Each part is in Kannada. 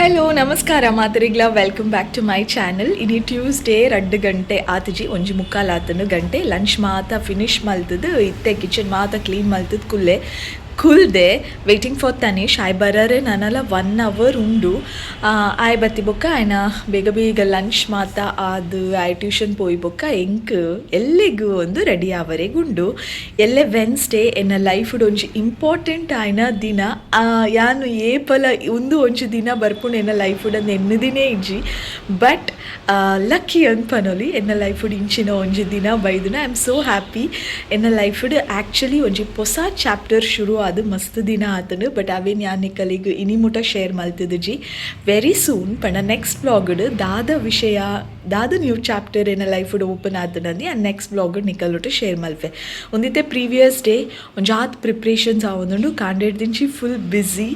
ಹಲೋ ನಮಸ್ಕಾರ ಮಾತರಿಗ್ಲ welcome back to my channel. ಇನಿ ಟ್ಯೂಸ್ಡೇ 2 ಗಂಟೆ ಆತಜಿ 1:45 ಆತನು ಗಂಟೆ ಲಂಚ್ ಮಾತ ಫಿನಿಶ್ ಮಲ್ತದು ಇತ್ತೆ ಕಿಚನ್ ಮಾತ ಕ್ಲೀನ್ ಮಲ್ತದು ಕುಲ್ದೆ ವೇಟಿಂಗ್ ಫಾರ್ ತನೀಶ್ ಆಯ್ ಬರರೆ ನನಲ 1 ಅವರ್ ಉಂಡು. ಆಯ್ ಬತ್ತಿ ಬೊಕ್ಕ ಆಯ್ನ ಬೇಗ ಬೇಗ ಲಂಚ್ ಮಾತ ಅದು ಆಯ್ ಟ್ಯೂಷನ್ ಪೋಯಿ ಬೊಕ್ಕ ಎಂಕ್ ಎಲ್ಲಿಗೂ ಒಂದು ರೆಡಿ ಆವರೆಗುಂಡು. ಎಲ್ಲೆ ವೆನ್ಸ್ಡೇ ಎನ್ನ ಲೈಫ್ಡ್ ಒಂಜಿ ಇಂಪಾರ್ಟೆಂಟ್ ಆಯ್ನ ದಿನ. ಯಾನು ಏಪಲ ಒಂದು ಒಂಜಿ ದಿನ ಬರ್ಪುಂಡು ಎನ್ನ ಲೈಫ್ಡ್ ಅಂದ್ ಎನ್ನದಿನೇ ಇಜ್ಜಿ. ಬಟ್ ಲಕ್ಕಿ ಅನ್ಪನೊಲಿ ಎನ್ನ ಲೈಫ್ಡ್ ಇಂಚಿನ ಒಂಜಿ ದಿನ ಬೈದುನ ಐ ಆಮ್ ಸೋ ಹ್ಯಾಪಿ. ಎನ್ನ ಲೈಫ್ಡ್ ಆ್ಯಕ್ಚುಲಿ ಒಂಜಿ ಹೊಸ ಚಾಪ್ಟರ್ ಶುರು ಅದು ಮಸ್ತ್ ದಿನ ಆತನು. ಬಟ್ ಅವೇನು ಯಾನ್ ನಿಕ್ಕಲಿಗೆ ಇನಿ ಮುಟ ಶೇರ್ ಮಲ್ತದು ಜಿ ವೆರಿ ಸೂನ್. ಪಂಡ ನೆಕ್ಸ್ಟ್ ಬ್ಲಾಗ್ಡ್ ದಾದ ವಿಷಯ ದಾದ ನ್ಯೂ ಚಾಪ್ಟರ್ ಎನ್ನ ಲೈಫ್ಡ್ ಓಪನ್ ಆತನಂದು ಆ ನೆಕ್ಸ್ಟ್ ಬ್ಲಾಗ್ಡ್ ನಿಕ್ಕಲೊಟ್ಟು ಶೇರ್ ಮಲ್ಪೆ. ಒಂದಿತ್ತೆ ಪ್ರೀವಿಯಸ್ ಡೇ ಒಂಜಾತ್ ಪ್ರಿಪ್ರೇಷನ್ಸ್ ಆವೊಂದುಂಡು ಕಾಂಡೆಡ್ ದಿಂಚಿ ಫುಲ್ ಬ್ಯುಸಿ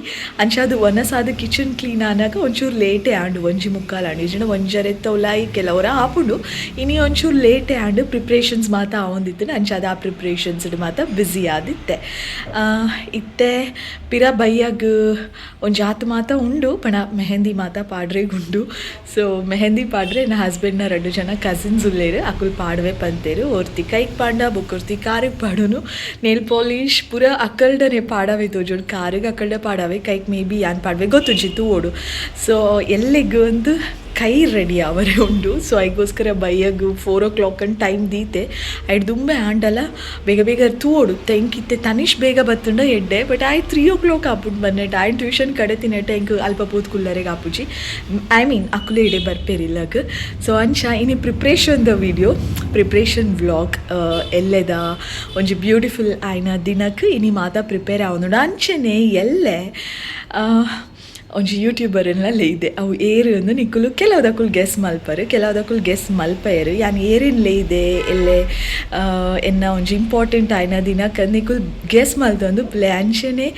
ಅಂಚಾದು ಒನಸಾದ ಕಿಚನ್ ಕ್ಲೀನ್ ಆನಾಗ ಒಂಚೂರು ಲೇಟೇ ಆಂಡು 1:45 ಆಂಡು ಇಜನ ಒಂಜರೆತ್ತ ಉಲಾಯಿ ಕೆಲವರ ಆಪುಂಡು. ಇನಿ ಒಂಚೂರು ಲೇಟೇ ಆಂಡು ಪ್ರಿಪ್ರೇಷನ್ಸ್ ಮಾತ ಆವೊಂದಿತ್ತು ಅಂಚಾದ ಆ ಪ್ರಿಪ್ರೇಷನ್ಸ್ ಮಾತ ಬ್ಯುಸಿ ಆದಿತ್ತೆ. ಇತ್ತೆ ಪಿರ ಬೈಯಾಗ ಒಂಜಾತ್ ಮಾತ ಉಂಡು ಪಣ ಮೆಹಂದಿ ಮಾತ ಪಾಡ್ರೆಗುಂಡು. ಸೊ ಮೆಹಂದಿ ಪಾಡ್ರೆ ನನ್ನ ಹಸ್ಬೆಂಡ್ನ 2 ಜನ ಕಸಿನ್ಸ್ ಉಲ್ಲೇರು ಅಕುಲ್ ಪಾಡ್ವೆ ಪಂತೇರು. ಒರ್ತಿ ಕೈಗೆ ಪಾಂಡ ಬೊಕ್ಕೊರ್ತಿ ಕಾರಿಗೆ ಪಾಡೋನು ನೇಲ್ ಪಾಲಿಶ್ ಪೂರ ಅಕ್ಕಲ್ಡನೆ ಪಾಡವೆ ತೋಜೋಡು. ಕಾರಿಗೆ ಅಕ್ಕಲ್ಡ ಪಾಡವೆ ಕೈಗೆ ಮೇ ಬಿ ಯಾನ್ ಪಾಡ್ವೆ ಗೊತ್ತುಜ್ಜಿತ್ತು ಓಡು. ಸೊ ಎಲ್ಲಿಗೂ ಒಂದು ಕೈ ರೆಡಿ ಅವರೇ ಉಂಡು. ಸೊ ಐಗೋಸ್ಕರ ಬೈಯಾಗ 4 o'clock ಅಂತ ಟೈಮ್ ದೀತೆ ಐಡ್ ದುಂಬೆ ಆಂಡಲ ಬೇಗ ಬೇಗ ತೂಡು ತೆಂಕಿತ್ತೆ ತನೀಶ್ ಬೇಗ ಬತ್ತುಂಡ ಎಡ್ಡೆ. ಬಟ್ ಆಯ್ 3 o'clock ಆಪುಂಡು ಬನ್ನೆಟ್ ಆಯ್ ಟ್ಯೂಷನ್ ಕಡೆ ತಿನ್ನೆಟ್ ಎಂಕ್ ಅಲ್ಪ ಪೂತ್ ಕುಲ್ಲರೆಗೆ ಆಪುಜಿ ಐ ಮೀನ್ ಅಕ್ಕುಲೆ ಇಡೆ ಬರ್ಪೇರಿಲ್ಲಗ. ಸೊ ಅಂಚ ಇನಿ ಪ್ರಿಪ್ರೇಷನ್ದ ವಿಡಿಯೋ ಪ್ರಿಪ್ರೇಷನ್ ವ್ಲಾಗ್ ಎಲ್ಲೆದ ಒಂಜಿ ಬ್ಯೂಟಿಫುಲ್ ಆಯ್ನ ದಿನಕ್ಕೆ ಇನಿ ಮಾತ ಪ್ರಿಪೇರ್ ಆವೊಂದುಂಡು. ಅಂಚನೆ ಎಲ್ಲೆ ಒಂಜಿ ಯೂಟ್ಯೂಬರ್ನೆಲ್ಲ ಇದೆ ಅವು ಏರು ಅಂದು ನಿಕ್ಕುಲು ಕೆಲವುದಕ್ಕುಲು ಗೆಸ್ ಮಲ್ಪರು ಕೆಲವುದಕ್ಕುಲು ಗೆಸ್ ಮಲ್ಪೆಯರು ಯಾನ್ ಏರಿನ್ಲೇ ಇದೆ ಎಲ್ಲೆ ಎನ್ನ ಒಂಜಿ ಇಂಪಾರ್ಟೆಂಟ್ ಆಯ್ನ ದಿನಕ್ಕೆ ನಿಕ್ಕುಲು ಗೆಸ್ ಮಲ್ತೊಂದು ಪ್ಲೇ ಅಂಚನೆ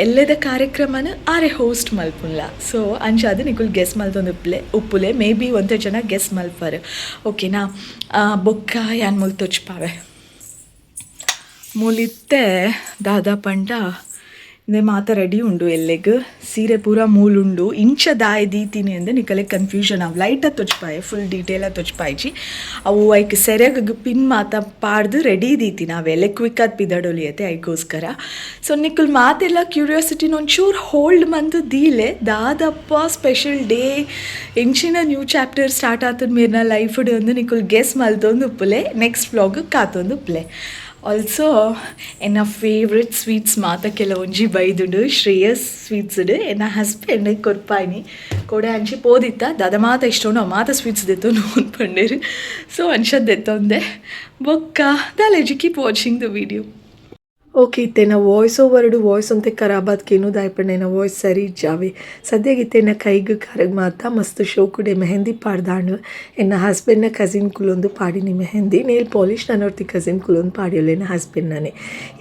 ಎಲ್ಲದ ಕಾರ್ಯಕ್ರಮನ ಆರೆ ಹೋಸ್ಟ್ ಮಲ್ಪುನ್ಲ. ಸೊ ಅಂಚಾದ ನಿಕ್ಕುಲು ಗೆಸ್ ಮಲ್ತೊಂದು ಉಪ್ಪುಲೆ ಮೇ ಬಿ ಒಂತೆ ಜನ ಗೆಸ್ ಮಲ್ಪರು. ಓಕೆನಾ ಬೊಕ್ಕ ಯಾನ್ ಮುಲ್ ತೊಚ್ಪಾವೆ ಮೂಲಿತ್ತೆ ದಾದಾ ಪಂಡ ಇಂದೆ ಮಾತ ರೆಡಿ ಉಂಡು. ಎಲ್ಲೆಗ್ ಸೀರೆ ಪೂರ ಮೂಲುಂಡು ಇಂಚ ದಾಯ ದೀತೀನಿ ಅಂದೆ ನಿಕಲೆ ಕನ್ಫ್ಯೂಷನ್ ಅವು ಲೈಟ ತೊಚ್ಪಾಯೆ ಫುಲ್ ಡೀಟೇಲ ತೊಚ್ಪಾಯ್ಚಿ ಅವು ಐಕ್ ಸೆರೆಗ ಪಿನ್ ಮಾತ ಪಾಡ್ದು ರೆಡಿ ದೀತೀನಿ ಅವೆಲ್ಲ ಕ್ವಿಕ್ಕಾದ ಪಿದಡೊಲಿಯತ್ತೆ ಐಗೋಸ್ಕರ. ಸೊ ನಿಕ್ಕುಲ್ ಮಾತೆಲ್ಲ ಕ್ಯೂರಿಯಾಸಿಟಿನ ಒಂಚೂರು ಹೋಲ್ಡ್ ಮಂತು ದೀಲೆ ದಾದಪ್ಪ ಸ್ಪೆಷಲ್ ಡೇ ಎಂಚಿನ ನ್ಯೂ ಚಾಪ್ಟರ್ ಸ್ಟಾರ್ಟ್ ಆತದ ಮೇರ್ನ ಲೈಫ್ಡ್ ಒಂದು ನಿಕ್ಕುಲ್ ಗೆಸ್ ಮಲ್ತೊಂದು ಉಪ್ಪುಲೆ ನೆಕ್ಸ್ಟ್ ವ್ಲಾಗ್ ಕಾತೊಂದು ಉಪ್ಪುಲೆ. ಆಲ್ಸೋ ಎನ್ನ ಫೇವ್ರೆಟ್ ಸ್ವೀಟ್ಸ್ ಮಾತ ಕೆಲವೊಂಜಿ ಬೈದುಂಡು ಶ್ರೇಯಸ್ ಸ್ವೀಟ್ಸ್ಡು ಎನ್ನ ಹಸ್ಬೆಂಡ್ ಕೊರ್ಪಾಯ್ನಿ ಕೊಡೆ ಅಂಚಿ ಪೋದಿತ್ತ ದಾದ ಮಾತ ಇಷ್ಟೊಂಡು ಅವು ಮಾತ ಸ್ವೀಟ್ಸ್ ದೆತ್ತೊಂದು ಅಂದ್ಪಂಡೇರು. ಸೊ ಅಂಚದ್ದು ದೆತ್ತೊಂದೆ ಬೊಕ್ಕ ದಾಲೆಜಿ keep watching the video. Okay ಇತ್ತೇನ ವಾಯ್ಸ್ ಓವರ್ಡು ವಾಯ್ಸ್ ಅಂತೆ ಖರಾಬ್ ಆದ್ಕೇನು ದಾಯ್ಪಣ್ಣೇನ ವಾಯ್ಸ್ ಸರಿ ಇಜ್ಜಾವೆ ಸದ್ಯಗಿತ್ತೇನ ಕೈಗೆ ಕರಗ್ ಮಾತ ಮಸ್ತ್ ಶೋಕುಡೆ ಮೆಹಂದಿ ಪಾಡ್ದಾಂಡು ಎನ್ನ ಹಸ್ಬೆಂಡ್ನ ಕಸಿನ್ ಕುಲೊಂದು ಪಾಡಿನಿ ಮೆಹಂದಿ ನೇಲ್ ಪಾಲಿಶ್ ನನ್ನೊರ್ತಿ ಕಸಿನ್ ಕುಲೊಂದು ಪಾಡಿಯೋಲ್ಲ ಎನ್ನ ಹಸ್ಬೆಂಡ್ನೇ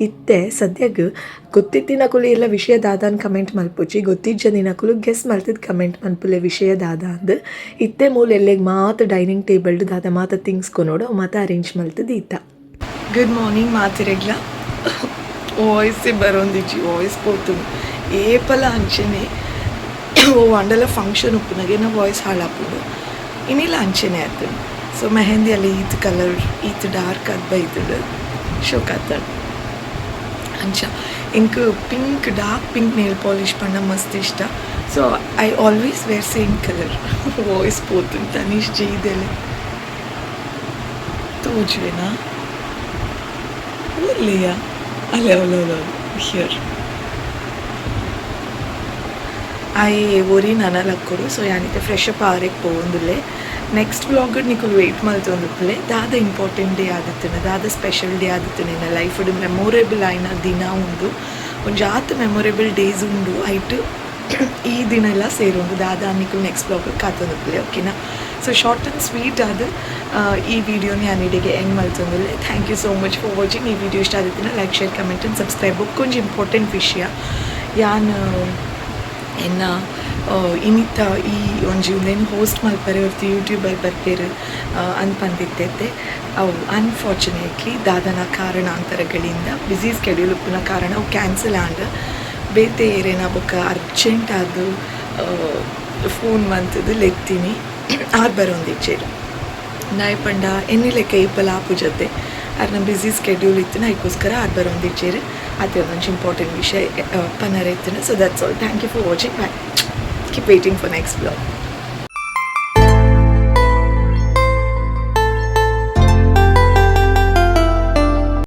ಇತ್ತೆ ಸದ್ಯಗ ಗೊತ್ತಿತ್ತಿನ ಕುಲು ಎಲ್ಲ ವಿಷಯ ದಾದಾನ್ ಕಮೆಂಟ್ ಮಲ್ಪುಜಿ ಗೊತ್ತಿಜ್ಜ ದಿನ ಕುಲು ಗೆಸ್ ಮಲ್ತಿದ್ ಕಮೆಂಟ್ ಮಲ್ಪುಲೆ ವಿಷಯ ದಾದ ಅಂದು ಇತ್ತೆ ಮೂಲ ಎಲ್ಲೆಗೆ ಮಾತು ಡೈನಿಂಗ್ ಟೇಬಲ್ಡು ದಾದ ಮಾತ ಥಿಂಗ್ಸ್ ಕೊನೋಡು ಮಾತ ಅರೇಂಜ್ ಮಲ್ತದ ಈತ. ಗುಡ್ ಮಾರ್ನಿಂಗ್ ಮಾತಿರೆಗ್ಲ ವಾಯ್ಸೇ ಬರೋಂದಿಜ್ಜಿ ವಾಯ್ಸ್ ಪೋತುಂಡು ಏಪಲ ಅಂಚೆನೆ ಓ ಅಂಡಲ ಫಂಕ್ಷನ್ ಉಪ್ಪುನಾಗೆ ನಾ ವಾಯ್ಸ್ ಹಾಳಾಪುಂಡು ಇನ್ನಿಲ್ಲ ಅಂಚೆನೆ ಆತುಂಡು. ಸೊ ಮೆಹಂದಿ ಅಲ್ಲಿ ಈತ್ ಕಲರ್ ಈತ್ ಡಾರ್ಕ್ ಅದು ಬೈತುಂಡು ಶೋಕ್ ಆತಂಡು ಅಂಚ ink pink dark pink nail polish ಪಂಡ ಮಸ್ತ್ ಇಷ್ಟ. So I always wear same colour voice ಪೋತುಂಡು ತನೀಶ್ ಜೀದೆಲೆ ತೋಜುವೆನಾ ಊರ್ಲೆಯಾ ಅಲ್ಲ ಹಿಯರ್ ಐ ಒರಿ ನನಲಕ್ಕೊಡು. ಸೊ ಯಾನಿತ್ತೆ ಫ್ರೆಶ್ ಅಪ್ ಆರೆಗೆ ಪೋಂದುಲ್ಲೆ ನೆಕ್ಸ್ಟ್ ವ್ಲಾಗ್ ನಿಕ್ಕುಲು ವೆಯ್ಟ್ ಮಲ್ತೊಂದುಪ್ಪಲೆ ದಾದ ಇಂಪಾರ್ಟೆಂಟ್ ಡೇ ಆದಿತ್ತೇನೆ ದಾದ ಸ್ಪೆಷಲ್ ಡೇ ಆದಿತ್ತೇನೆ ನನ್ನ ಲೈಫ್ಡ್ ಮೆಮೊರೇಬಲ್ ಆಯ್ನ ದಿನ ಉಂಡು ಒಂಜಾತ್ ಮೆಮೊರೇಬಲ್ ಡೇಸ್ ಉಂಡು ಐಟ್ ಈ ದಿನ ಎಲ್ಲ ಸೇರುಂಡು ದಾದ ನಿಕ್ಕುಲು ನೆಕ್ಸ್ಟ್ ವ್ಲಾಗ್ ಕಾತೊಂದುಪ್ಪಲೆ. ಓಕೆನಾ. ಸೊ ಶಾರ್ಟ್ ಆ್ಯಂಡ್ ಸ್ವೀಟ್ ಅದು ಈ ವಿಡಿಯೋನ ಯಾನಿಡೆಗೆ ಎಂಡ್ ಮಲ್ತೊಂದುಲ್ಲೆ. Thank you so much for watching. ಈ ವಿಡಿಯೋ ಇಷ್ಟ ಆದಿತ್ತಿನ like share comment and subscribe ಬೊಕ್ಕೊಂಜಿ ಇಂಪಾರ್ಟೆಂಟ್ ವಿಷಯ ಯಾನ್ ಎನ್ನ ಇನ್ನಿತ್ತ ಈ ಒಂಜಿ ಉಂದೇನು ಹೋಸ್ಟ್ ಮಲ್ಪರೆ ಹೊರ್ತು ಯೂಟ್ಯೂಬರ್ ಬರ್ಪೇರು ಅನ್ಪಂದಿತ್ತೈತೆ ಅವು ಅನ್ಫಾರ್ಚುನೇಟ್ಲಿ ದಾದನ ಕಾರಣಾಂತರಗಳಿಂದ ಬ್ಯುಸಿ ಸ್ಕೆಡ್ಯೂಲ್ ಉಪ್ಪುನ ಕಾರಣ ಅವು ಕ್ಯಾನ್ಸಲ್ ಆಂಡ್ ಬೇತೆ ಏರೇನ ಬೊಕ್ಕ ಅರ್ಜೆಂಟ್ ಅದು ಫೋನ್ ಮಂತದ್ದು ಲೆತ್ತೀನಿ ಆರು ಬರೋಂದಿಚ್ಚೇರು ನಾಯಿ ಪಂಡ ಎಣ್ಣೆ ಲೆಕ್ಕ ಇಪ್ಪಲ ಆಪು ಜೊತೆ ಅವ್ರನ್ನ ಬ್ಯುಸಿ ಸ್ಕೆಡ್ಯೂಲ್ ಇತ್ತು ಅದಕ್ಕೋಸ್ಕರ ಆರು ಬರೋಂದಿಚ್ಚೇರು ಅದೇ ಒಂದೊಂದು ಇಂಪಾರ್ಟೆಂಟ್ ವಿಷಯ ಪನ್ನರ ಇತ್ತು. So that's all. Thank you for watching. Keep waiting for next blog.